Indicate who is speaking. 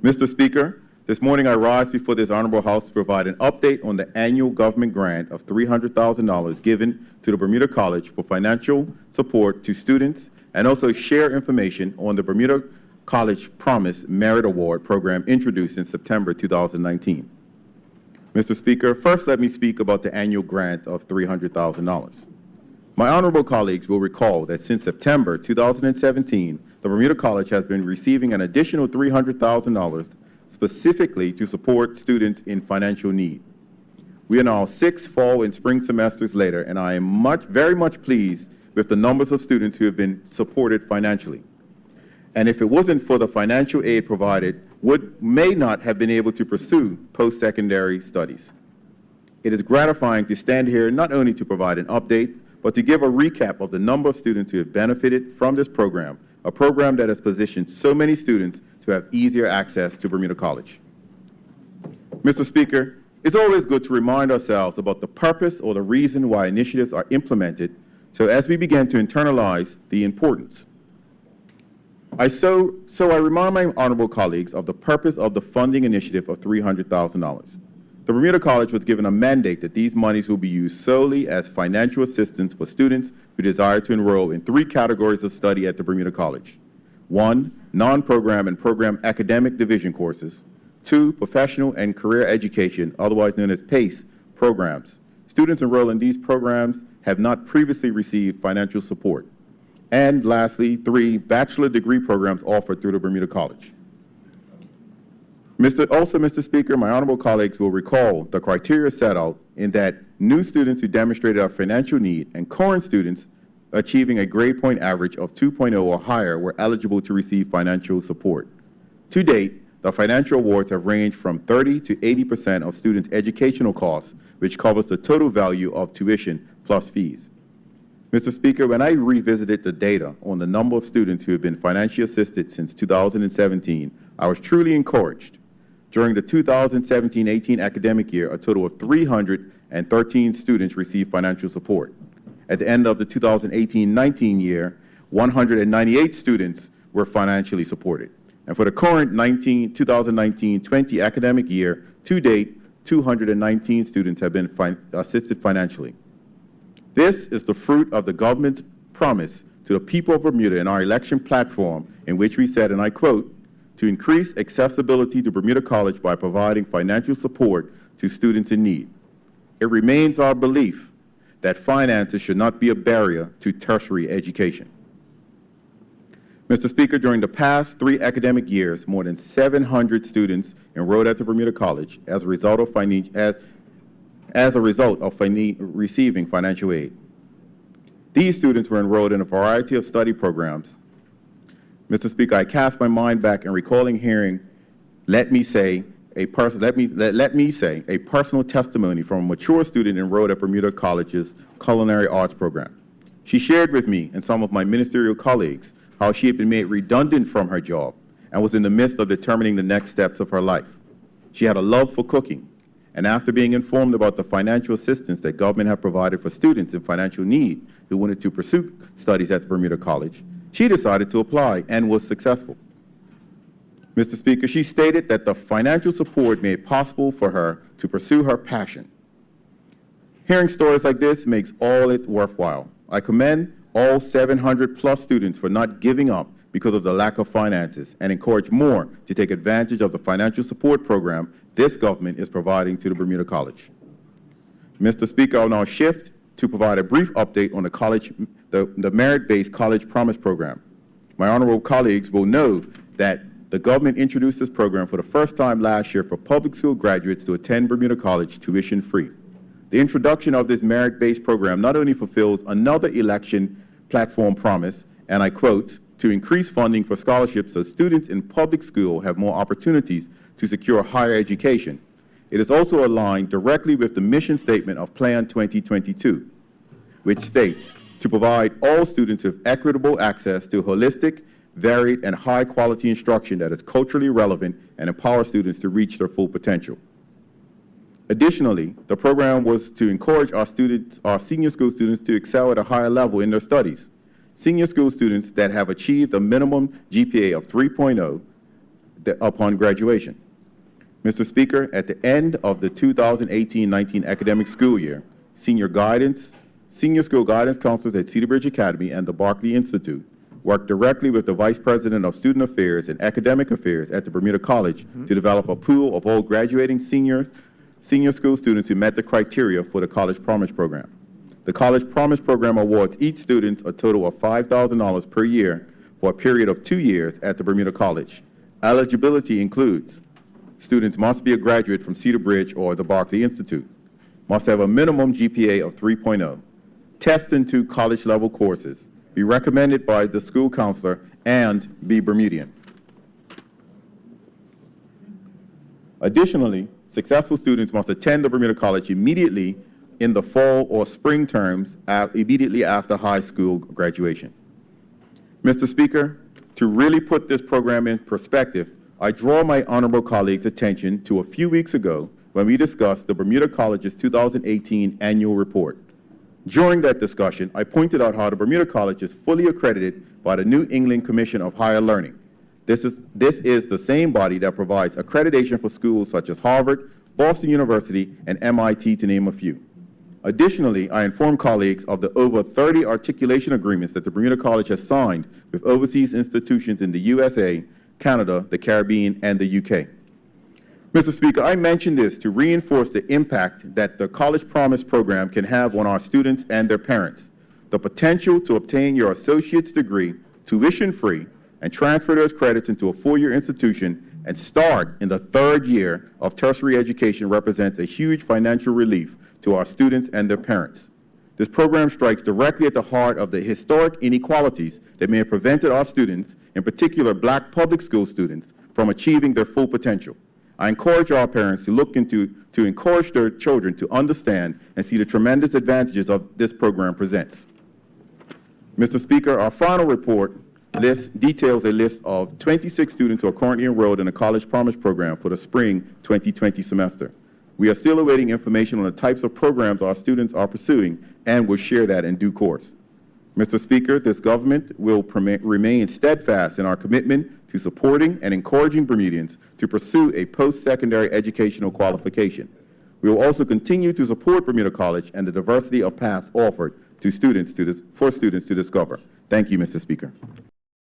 Speaker 1: Mr. Speaker, this morning I rise before this honorable House to provide an update on the annual government grant of $300,000 given to the Bermuda College for financial support to students and also share information on the Bermuda College Promise Merit Award program introduced in September 2019. Mr. Speaker, first let me speak about the annual grant of $300,000. My honorable colleagues will recall that since September 2017, the Bermuda College has been receiving an additional $300,000 specifically to support students in financial need. We are now 6 fall and spring semesters later, and I am very much pleased with the numbers of students who have been supported financially. And if it wasn't for the financial aid provided, may not have been able to pursue post-secondary studies. It is gratifying to stand here not only to provide an update, but to give a recap of the number of students who have benefited from this program, a program that has positioned so many students to have easier access to Bermuda College. Mr. Speaker, it's always good to remind ourselves about the purpose or the reason why initiatives are implemented, so as we begin to internalize the importance. I remind my honorable colleagues of the purpose of the funding initiative of $300,000. The Bermuda College was given a mandate that these monies will be used solely as financial assistance for students who desire to enroll in 3 categories of study at the Bermuda College. 1, non-program and program academic division courses. 2, professional and career education, otherwise known as PACE programs. Students enrolled in these programs have not previously received financial support. And lastly, 3, bachelor degree programs offered through the Bermuda College. Mr. Speaker, my honorable colleagues will recall the criteria set out in that new students who demonstrated a financial need and current students achieving a grade point average of 2.0 or higher were eligible to receive financial support. To date, the financial awards have ranged from 30 to 80% of students' educational costs, which covers the total value of tuition plus fees. Mr. Speaker, when I revisited the data on the number of students who have been financially assisted since 2017, I was truly encouraged. During the 2017-18 academic year, a total of 313 students received financial support. At the end of the 2018-19 year, 198 students were financially supported. And for the current 2019-20 academic year, to date, 219 students have been assisted financially. This is the fruit of the government's promise to the people of Bermuda in our election platform, in which we said, and I quote, to increase accessibility to Bermuda College by providing financial support to students in need. It remains our belief that finances should not be a barrier to tertiary education. Mr. Speaker, during the past 3 academic years, more than 700 students enrolled at the Bermuda College as a result of receiving financial aid. These students were enrolled in a variety of study programs. Mr. Speaker, I cast my mind back and recalling hearing, let me say, a personal testimony from a mature student enrolled at Bermuda College's Culinary Arts program. She shared with me and some of my ministerial colleagues how she had been made redundant from her job and was in the midst of determining the next steps of her life. She had a love for cooking, and after being informed about the financial assistance that government had provided for students in financial need who wanted to pursue studies at the Bermuda College, she decided to apply and was successful. Mr. Speaker, she stated that the financial support made it possible for her to pursue her passion. Hearing stories like this makes all it worthwhile. I commend all 700+ students for not giving up because of the lack of finances and encourage more to take advantage of the financial support program this government is providing to the Bermuda College. Mr. Speaker, I will now shift to provide a brief update on the merit-based College Promise program. My honorable colleagues will know that the government introduced this program for the first time last year for public school graduates to attend Bermuda College tuition-free. The introduction of this merit-based program not only fulfills another election platform promise, and I quote, to increase funding for scholarships so students in public school have more opportunities to secure higher education. It is also aligned directly with the mission statement of Plan 2022, which states to provide all students with equitable access to holistic, varied, and high-quality instruction that is culturally relevant and empower students to reach their full potential. Additionally, the program was to encourage our senior school students to excel at a higher level in their studies. Senior school students that have achieved a minimum GPA of 3.0 upon graduation. Mr. Speaker, at the end of the 2018-19 academic school year, senior school guidance counselors at Cedar Bridge Academy and the Barclay Institute worked directly with the Vice President of Student Affairs and Academic Affairs at the Bermuda College to develop a pool of all graduating senior school students who met the criteria for the College Promise Program. The College Promise Program awards each student a total of $5,000 per year for a period of 2 years at the Bermuda College. Eligibility includes students must be a graduate from Cedar Bridge or the Barclay Institute, must have a minimum GPA of 3.0, test in 2 college-level courses, be recommended by the school counselor, and be Bermudian. Additionally, successful students must attend the Bermuda College immediately in the fall or spring terms immediately after high school graduation. Mr. Speaker, to really put this program in perspective, I draw my honorable colleagues' attention to a few weeks ago when we discussed the Bermuda College's 2018 annual report. During that discussion, I pointed out how the Bermuda College is fully accredited by the New England Commission of Higher Learning. This is the same body that provides accreditation for schools such as Harvard, Boston University, and MIT, to name a few. Additionally, I informed colleagues of the over 30 articulation agreements that the Bermuda College has signed with overseas institutions in the USA, Canada, the Caribbean, and the UK. Mr. Speaker, I mention this to reinforce the impact that the College Promise Program can have on our students and their parents. The potential to obtain your associate's degree tuition-free and transfer those credits into a four-year institution and start in the 3rd year of tertiary education represents a huge financial relief to our students and their parents. This program strikes directly at the heart of the historic inequalities that may have prevented our students, in particular Black public school students, from achieving their full potential. I encourage our parents to encourage their children to understand and see the tremendous advantages of this program presents. Mr. Speaker, our final report details a list of 26 students who are currently enrolled in the College Promise Program for the spring 2020 semester. We are still awaiting information on the types of programs our students are pursuing and will share that in due course. Mr. Speaker, this government will remain steadfast in our commitment to supporting and encouraging Bermudians to pursue a post-secondary educational qualification. We will also continue to support Bermuda College and the diversity of paths offered to students for students to discover. Thank you, Mr. Speaker.